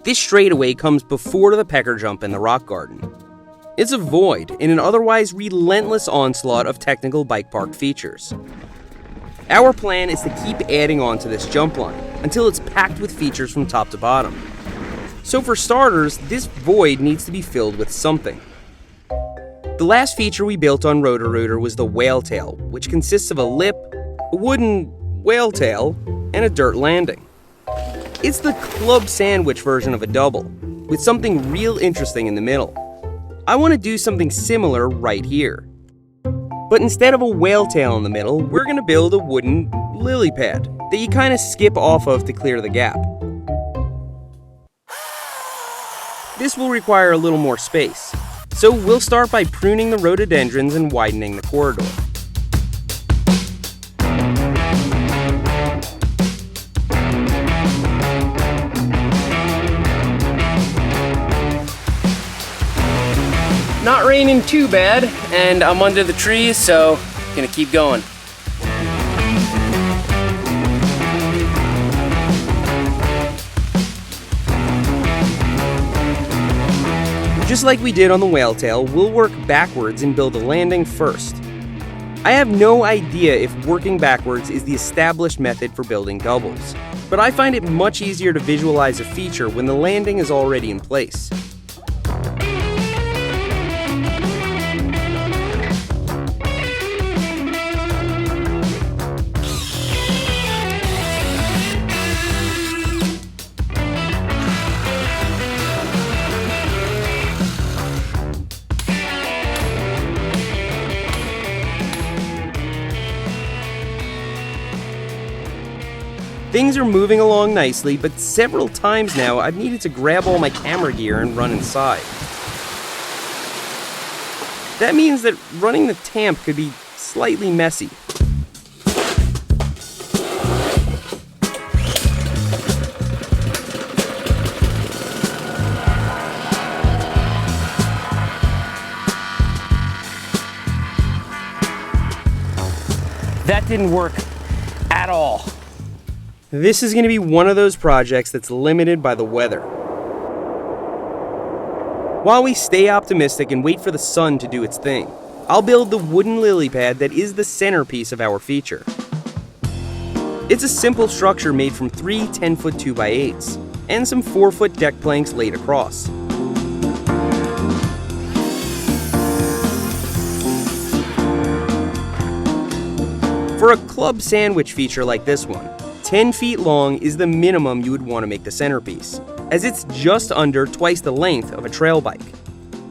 This straightaway comes before the pecker jump and the rock garden. It's a void in an otherwise relentless onslaught of technical bike park features. Our plan is to keep adding on to this jump line until it's packed with features from top to bottom. So for starters, this void needs to be filled with something. The last feature we built on Rhodorooter was the whale tail, which consists of a lip, a wooden whale tail, and a dirt landing. It's the club sandwich version of a double, with something real interesting in the middle. I want to do something similar right here. But instead of a whale tail in the middle, we're going to build a wooden lily pad that you kind of skip off of to clear the gap. This will require a little more space, so we'll start by pruning the rhododendrons and widening the corridor. Not raining too bad, and I'm under the trees, so gonna keep going. Just like we did on the whale tail, we'll work backwards and build a landing first. I have no idea if working backwards is the established method for building doubles, but I find it much easier to visualize a feature when the landing is already in place. Things are moving along nicely, but several times now I've needed to grab all my camera gear and run inside. That means that running the tamp could be slightly messy. That didn't work at all. This is going to be one of those projects that's limited by the weather. While we stay optimistic and wait for the sun to do its thing, I'll build the wooden lily pad that is the centerpiece of our feature. It's a simple structure made from 3 10-foot 2x8s and some 4-foot deck planks laid across. For a club sandwich feature like this one, 10 feet long is the minimum you would want to make the centerpiece, as it's just under twice the length of a trail bike.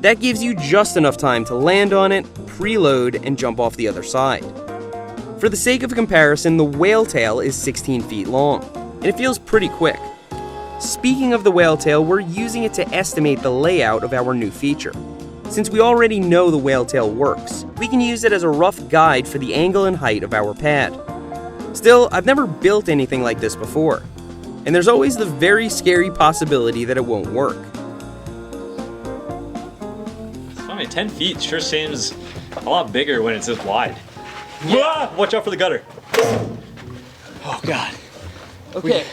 That gives you just enough time to land on it, preload, and jump off the other side. For the sake of comparison, the whale tail is 16 feet long, and it feels pretty quick. Speaking of the whale tail, we're using it to estimate the layout of our new feature. Since we already know the whale tail works, we can use it as a rough guide for the angle and height of our pad. Still, I've never built anything like this before, and there's always the very scary possibility that it won't work. I mean, 10 feet sure seems a lot bigger when it's this wide. Yeah. Watch out for the gutter. Oh God. Okay.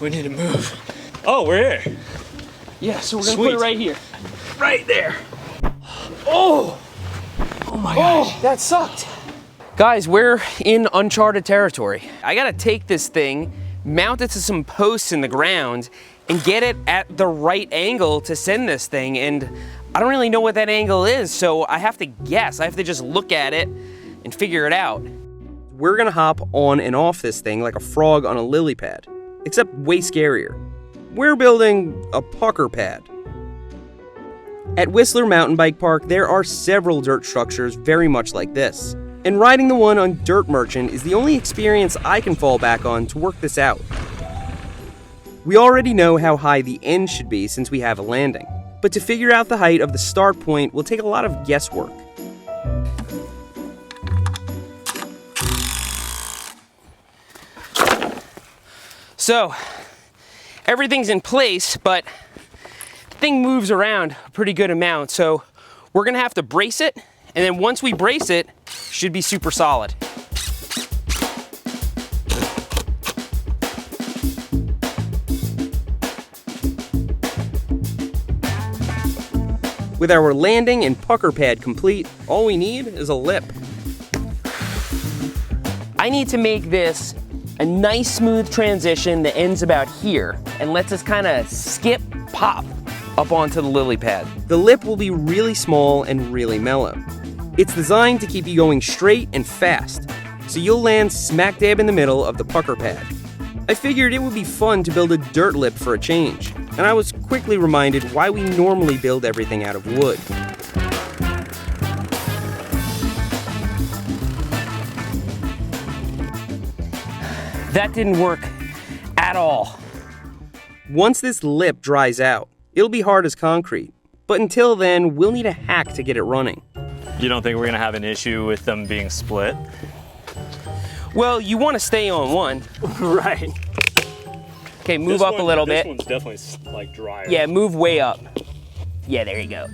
We need to move. Oh, we're here. Yeah, so we're gonna put it right here. Right there. Oh my gosh. Oh, that sucked. Guys, we're in uncharted territory. I gotta take this thing, mount it to some posts in the ground, and get it at the right angle to send this thing, and I don't really know what that angle is, so I have to guess. I have to just look at it and figure it out. We're gonna hop on and off this thing like a frog on a lily pad, except way scarier. We're building a pucker pad. At Whistler Mountain Bike Park, there are several dirt structures very much like this. And riding the one on Dirt Merchant is the only experience I can fall back on to work this out. We already know how high the end should be since we have a landing, but to figure out the height of the start point will take a lot of guesswork. So, everything's in place, but the thing moves around a pretty good amount, so we're gonna have to brace it, and then once we brace it, should be super solid. With our landing and pucker pad complete, all we need is a lip. I need to make this a nice smooth transition that ends about here and lets us kind of skip, pop up onto the lily pad. The lip will be really small and really mellow. It's designed to keep you going straight and fast, so you'll land smack dab in the middle of the pucker pad. I figured it would be fun to build a dirt lip for a change, and I was quickly reminded why we normally build everything out of wood. That didn't work at all. Once this lip dries out, it'll be hard as concrete, but until then, we'll need a hack to get it running. You don't think we're gonna have an issue with them being split? Well, you want to stay on one. Right. Okay, move up a little bit. This one's definitely like drier. Yeah, move way up. Yeah, there you go.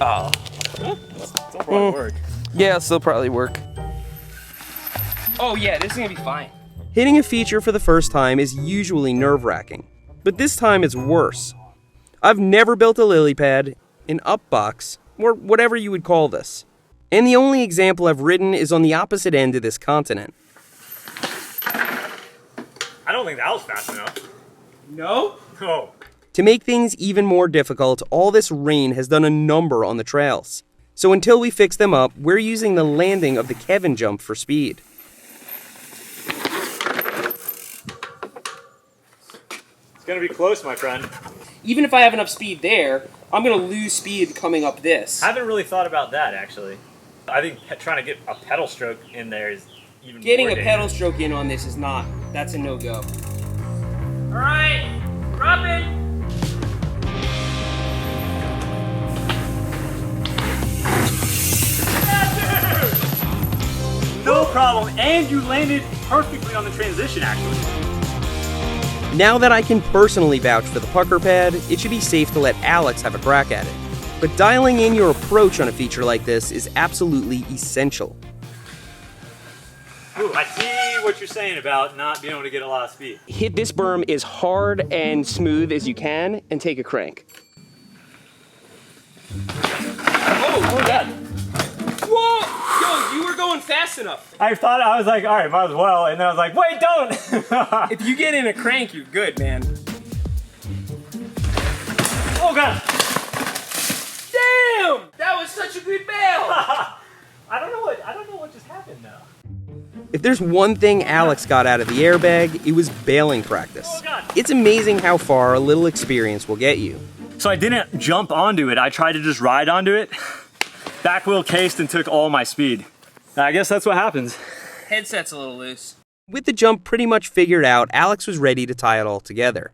Oh. That'll probably work. Yeah, it'll still probably work. Oh yeah, this is gonna be fine. Hitting a feature for the first time is usually nerve-wracking, but this time it's worse. I've never built a lily pad, an up box, or whatever you would call this. And the only example I've ridden is on the opposite end of this continent. I don't think that was fast enough. No? Oh. To make things even more difficult, all this rain has done a number on the trails. So until we fix them up, we're using the landing of the Kevin jump for speed. It's gonna be close, my friend. Even if I have enough speed there, I'm gonna lose speed coming up this. I haven't really thought about that, actually. I think trying to get a pedal stroke in there is even Getting more a pedal stroke in on this is not. That's a no-go. All right, drop it. No problem, and you landed perfectly on the transition, actually. Now that I can personally vouch for the pucker pad, it should be safe to let Alex have a crack at it. But dialing in your approach on a feature like this is absolutely essential. Ooh, I see what you're saying about not being able to get a lot of speed. Hit this berm as hard and smooth as you can and take a crank. Oh God. Whoa! Yo, you were going fast enough. I was like, all right, might as well. And then I was like, wait, don't. If you get in a crank, you're good, man. Oh God. Damn! That was such a good bail! I don't know what just happened though. If there's one thing Alex got out of the airbag, it was bailing practice. Oh, God. It's amazing how far a little experience will get you. So I didn't jump onto it. I tried to just ride onto it. Back wheel cased and took all my speed. I guess that's what happens. Headset's a little loose. With the jump pretty much figured out, Alex was ready to tie it all together.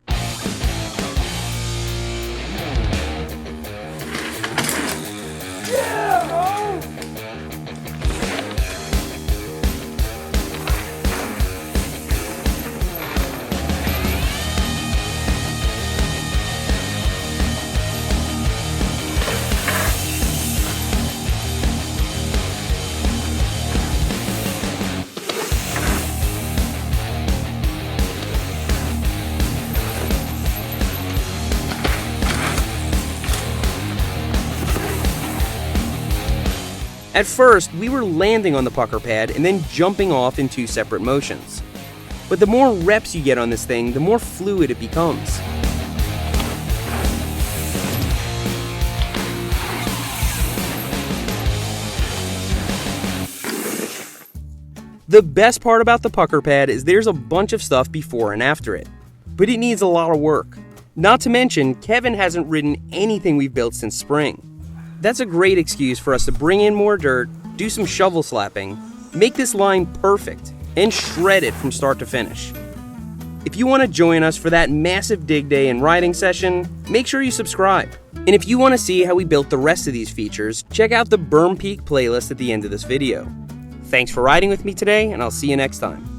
At first, we were landing on the pucker pad and then jumping off in two separate motions. But the more reps you get on this thing, the more fluid it becomes. The best part about the pucker pad is there's a bunch of stuff before and after it, but it needs a lot of work. Not to mention, Kevin hasn't ridden anything we've built since spring. That's a great excuse for us to bring in more dirt, do some shovel slapping, make this line perfect, and shred it from start to finish. If you want to join us for that massive dig day and riding session, make sure you subscribe. And if you want to see how we built the rest of these features, check out the Berm Peak playlist at the end of this video. Thanks for riding with me today, and I'll see you next time.